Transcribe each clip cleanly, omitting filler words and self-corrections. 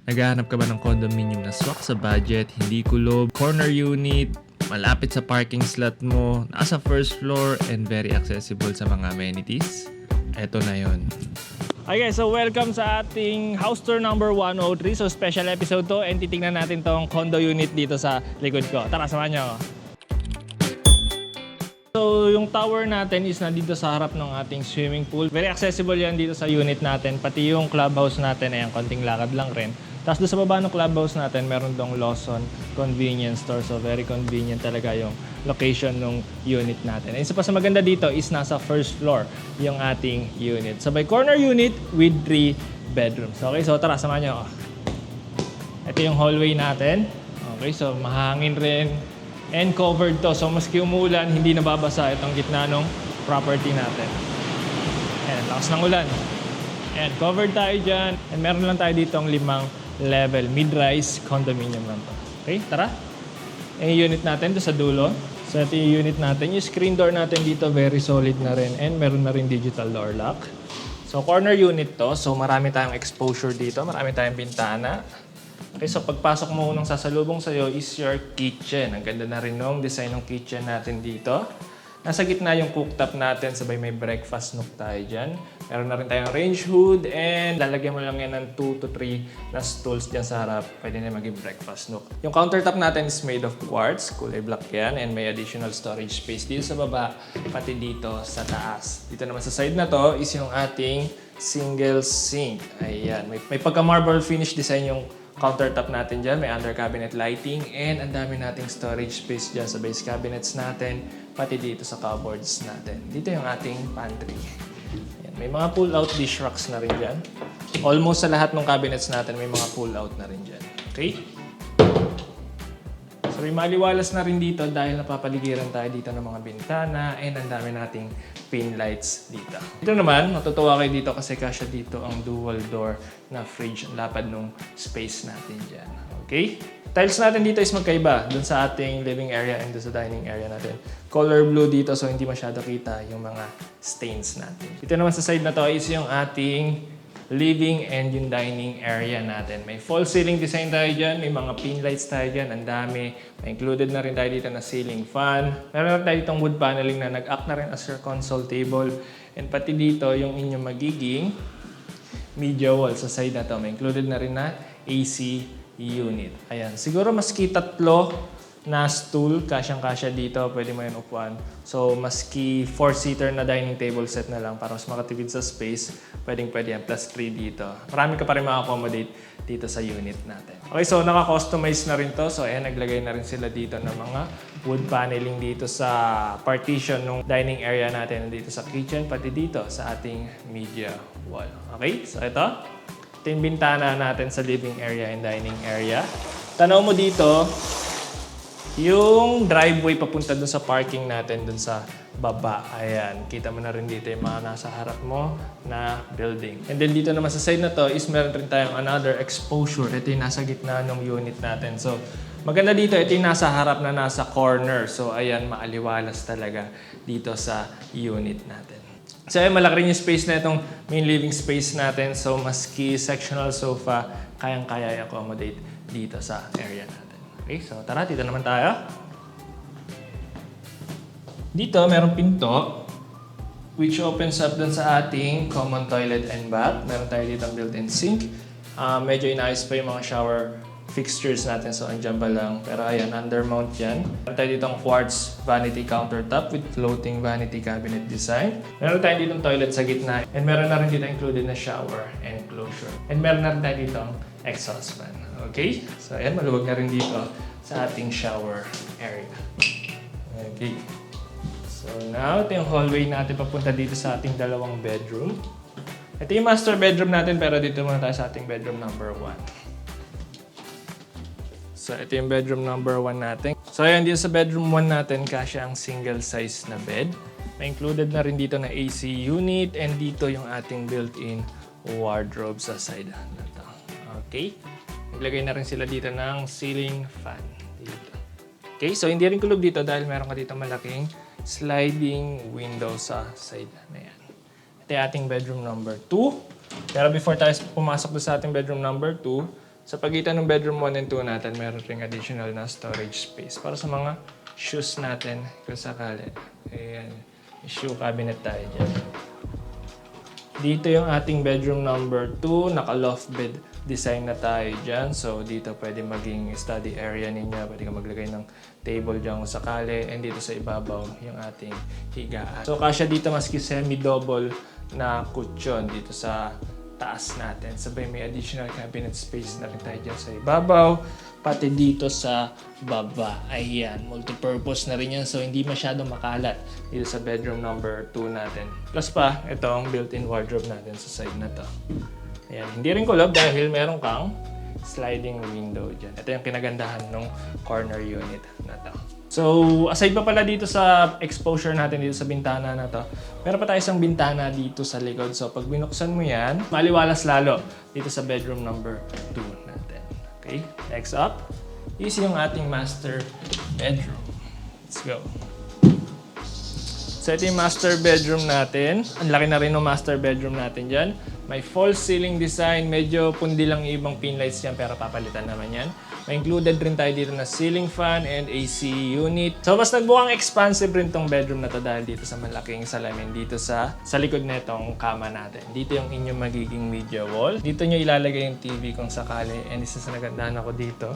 Naghahanap ka ba ng condominium na swak sa budget, hindi kulob, corner unit, malapit sa parking slot mo, nasa first floor, and very accessible sa mga amenities? Eto na yon. Okay, so welcome sa ating house tour number 103. So special episode to and titingnan natin tong condo unit dito sa likod ko. Tara, samahan niyo ako. So yung tower natin is nandito sa harap ng ating swimming pool. Very accessible yan dito sa unit natin. Pati yung clubhouse natin, ayan, konting lakad lang rin. Tapos doon sa baba ng clubhouse natin, meron dong Lawson convenience store. So very convenient talaga yung location ng unit natin. And isa pa sa maganda dito is nasa first floor yung ating unit. So by corner unit with 3 bedrooms. Okay, so tara, samahan niyo ako. Ito yung hallway natin. Okay, so mahangin rin. And covered to. So maski umulan, hindi nababasa itong gitna ng property natin. Ayan, lakas ng ulan. And covered tayo dyan. And meron lang tayo dito ang 5 level. Mid-rise condominium lang to. Okay, tara. Yung unit natin doon sa dulo. So ito yung unit natin. Yung screen door natin dito, very solid na rin. And meron na rin digital door lock. So corner unit to. So marami tayong exposure dito. Marami tayong bintana. Okay, so pagpasok mo unang sasalubong sa'yo is your kitchen. Ang ganda na rin nung design ng kitchen natin dito. Nasa gitna yung cooktop natin, sabay may breakfast nook tayo dyan. Meron na rin tayong range hood and lalagyan mo lang yan ng 2 to 3 na stools dyan sa harap. Pwede na maging breakfast nook. Yung countertop natin is made of quartz, kulay black yan, and may additional storage space dito sa baba, pati dito sa taas. Dito naman sa side na to is yung ating single sink. Ayan, may pagka-marble finish design yung countertop natin dyan, may under cabinet lighting, and ang dami nating storage space dyan sa base cabinets natin, pati dito sa cupboards natin. Dito yung ating pantry. Ayan, may mga pull-out dish racks na rin dyan. Almost sa lahat ng cabinets natin, may mga pull-out na rin dyan. Okay? So may maliwalas na rin dito dahil napapaligiran tayo dito ng mga bintana and ang dami nating pin lights dito. Dito naman, matutuwa kayo dito kasi kasya dito ang dual door na fridge. Ang lapad nung space natin dyan. Okay? Tiles natin dito is magkaiba dun sa ating living area and dun sa dining area natin. Color blue dito so hindi masyado kita yung mga stains natin. Dito naman sa side na to is yung ating living and yung dining area natin. May false ceiling design tayo dyan, may mga pin lights tayo dyan, ang dami. May included na rin tayo dito na ceiling fan. Meron na tayo ditong wood paneling na nag-act na rin as your console table. And pati dito, yung inyong magiging media wall sa side na to. May included na rin na AC unit. Ayan, siguro maski 3 na stool, kasyang-kasya dito, pwede mo yan upuan. So, maski 4-seater na dining table set na lang para mas makatipid sa space, pwedeng-pwede yan, plus 3 dito. Marami ka pa rin ma-accommodate dito sa unit natin. Okay, so naka-customize na rin to. So, ayan, naglagay na rin sila dito ng mga wood paneling dito sa partition ng dining area natin, dito sa kitchen, pati dito sa ating media wall. Okay, so ito yung bintana natin sa living area and dining area. Tanaw mo dito, yung driveway papunta dun sa parking natin dun sa baba. Ayan, kita mo na rin dito yung mga nasa harap mo na building. And then dito naman sa side na to is meron rin tayong another exposure. Ito yung nasa gitna ng unit natin. So, maganda dito, ito yung nasa harap na nasa corner. So, ayan, maaliwalas talaga dito sa unit natin. So, ayan, malaki rin yung space na itong main living space natin. So, maski sectional sofa, kayang-kaya i-accommodate dito sa area natin. Okay, so tara, dito naman tayo. Dito, merong pinto which opens up dun sa ating common toilet and bath. Meron tayo dito ang built-in sink. Medyo inayos pa yung mga shower fixtures natin. So, andyan ba lang. Pero ayan, under-mount yan. Meron tayo dito ang quartz vanity countertop with floating vanity cabinet design. Meron tayo dito ang toilet sa gitna. And meron na rin dito included na shower and closure. And meron na rin tayo dito ang exhaust fan. Okay? So, ayan, maluwag na rin dito sa ating shower area. Okay. So, now, ito yung hallway natin papunta dito sa ating 2 bedroom. Ito yung master bedroom natin, pero dito muna tayo sa ating bedroom number 1. So, ito yung bedroom number 1 natin. So, ayan, dito sa bedroom 1 natin, kasya ang single size na bed. May included na rin dito na AC unit and dito yung ating built-in wardrobe sa side na to. Okay? Naglagay na rin sila dito ng ceiling fan dito. Okay, so hindi rin kulob dito dahil meron ka dito malaking sliding window sa side na yan. Ito yung ating bedroom number 2. Pero before tayo pumasok sa ating bedroom number 2, Sa pagitan ng bedroom 1 and 2 natin, meron ring additional na storage space para sa mga shoes natin kung sakali. Ayan, shoe cabinet tayo dyan. Dito yung ating bedroom number 2, naka-loft bed design na tayo dyan. So dito pwede maging study area ninyo, pwede ka maglagay ng table dyan kung sakali. And dito sa ibabaw yung ating higaan. So kasya dito maski semi-double na kutsyon dito sa taas natin. Sabay may additional cabinet space na rin tayo dyan sa ibabaw. Pati dito sa baba. Ayan, multipurpose na rin yan. So, hindi masyadong makalat dito sa bedroom number 2 natin. Plus pa, ito ang built-in wardrobe natin sa side na to. Ayan, hindi rin kulob dahil meron kang sliding window dyan. Ito yung kinagandahan ng corner unit na to. So, aside pa pala dito sa exposure natin dito sa bintana na to, meron pa tayo isang bintana dito sa likod. So, pag binuksan mo yan, maliwalas lalo dito sa bedroom number 2 natin. Okay, next up is yung ating master bedroom. Let's go. So, ito yung master bedroom natin. Ang laki na rin ng master bedroom natin dyan. May false ceiling design. Medyo pundi lang yung ibang pin lights dyan pero papalitan naman yan. May included rin tayo dito na ceiling fan and AC unit. So, mas nagbukhang expansive rin tong bedroom na to dahil dito sa malaking salamin dito sa likod netong kama natin. Dito yung inyong magiging media wall. Dito nyo ilalagay yung TV kung sakali. And isa sa nagandahan ako dito,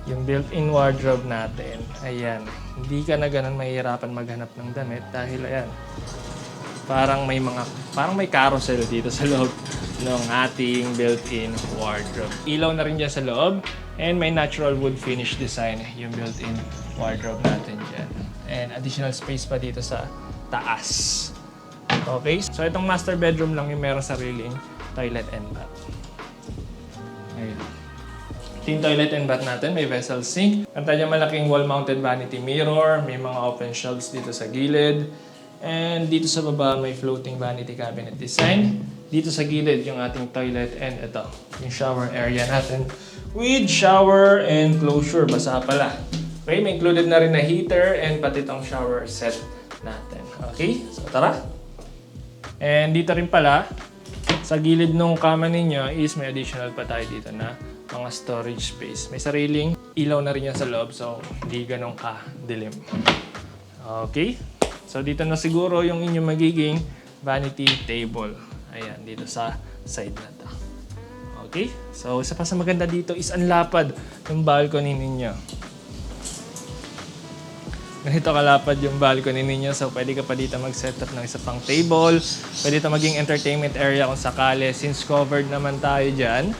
yung built-in wardrobe natin. Ayan. Hindi ka na ganun mahihirapan maghanap ng damit dahil ayan. Parang may carousel dito sa loob ng ating built-in wardrobe. Ilaw na rin dyan sa loob. And may natural wood finish design yung built-in wardrobe natin dyan. And additional space pa dito sa taas. Okay? So itong master bedroom lang yung meron sariling toilet and bath. Ayun. Yung toilet and bath natin, may vessel sink. Ang tayo malaking wall-mounted vanity mirror. May mga open shelves dito sa gilid. And dito sa baba, may floating vanity cabinet design. Dito sa gilid, yung ating toilet. And ito, yung shower area natin. With shower and closure, basa pala. Okay, may included na rin na heater and pati itong shower set natin. Okay, so tara. And dito rin pala, sa gilid ng kama ninyo is may additional pa tayo dito na mga storage space. May sariling ilaw na rin yan sa loob, so hindi ganun ka-dilim. Okay, so dito na siguro yung inyong magiging vanity table. Ayan, dito sa side na to. Okay? So, isa pa sa maganda dito is ang lapad ng balcony ninyo. Ganito kalapad yung balcony ninyo. So, pwede ka pa dito mag-set up ng isa pang table. Pwede ito maging entertainment area kung sakali. Since covered naman tayo dyan.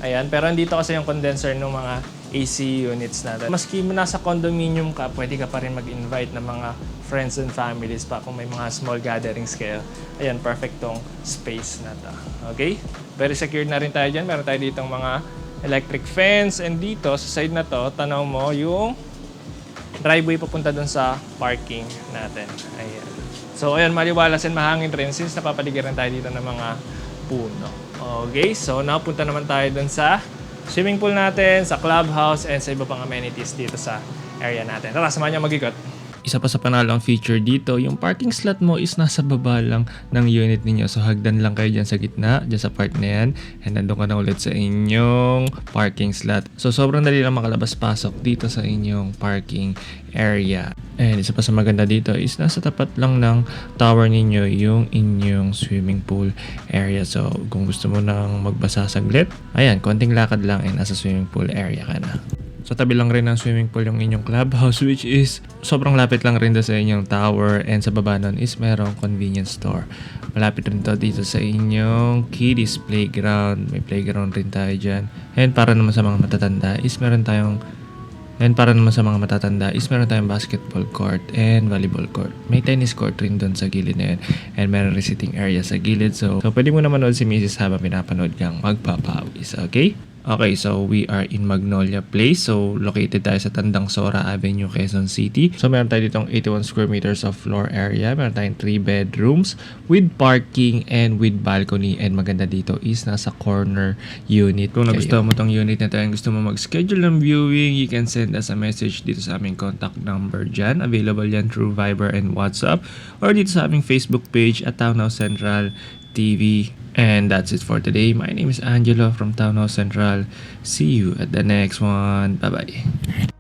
Ayan. Pero andito kasi yung condenser ng mga AC units natin. Maski nasa condominium ka, pwede ka pa rin mag-invite ng mga friends and families pa kung may mga small gatherings kayo. Ayan, perfect tong space na to. Okay? Very secured na rin tayo dyan. Meron tayo ditong mga electric fence. And dito, sa side na to, tanaw mo yung driveway papunta dun sa parking natin. Ayan. So, ayan, maliwalas and mahangin rin since napapaligiran tayo dito ng mga puno. Okay? So, napunta naman tayo dun sa swimming pool natin, sa clubhouse, and sa iba pang amenities dito sa area natin. Tara, samahan niyo mag-ikot. Isa pa sa panalong feature dito, yung parking slot mo is nasa baba lang ng unit ninyo. So hagdan lang kayo dyan sa gitna, dyan sa part na yan. And nandun ka na ulit sa inyong parking slot. So sobrang dali lang makalabas-pasok dito sa inyong parking area. And isa pa sa maganda dito is nasa tapat lang ng tower ninyo yung inyong swimming pool area. So kung gusto mo nang magbasa saglit, ayan, konting lakad lang and nasa swimming pool area ka na. Sa tabi lang rin ng swimming pool yung inyong clubhouse, which is sobrang lapit lang rin sa inyong tower, and sa baba nun is merong convenience store. Malapit rin to dito sa inyong kiddies playground. May playground rin tayo dyan. And para naman sa mga matatanda is meron tayong basketball court and volleyball court. May tennis court rin doon sa gilid na yun. And meron rin sitting area sa gilid. So pwede mo na manood si Mrs. habang pinapanood kang magpapawis. Okay? Okay, so we are in Magnolia Place. So, located tayo sa Tandang Sora Avenue, Quezon City. So, meron tayo ditong 81 square meters of floor area. Meron tayong 3 bedrooms with parking and with balcony. And maganda dito is nasa corner unit. Kung nagustuhan mo tong unit na tayo, gusto mo mag-schedule ng viewing, you can send us a message dito sa aming contact number dyan. Available yan through Viber and WhatsApp. Or dito sa aming Facebook page at Townhouse Central TV. And that's it for today. My name is Angelo from Townhouse Central. See you at the next one. Bye-bye.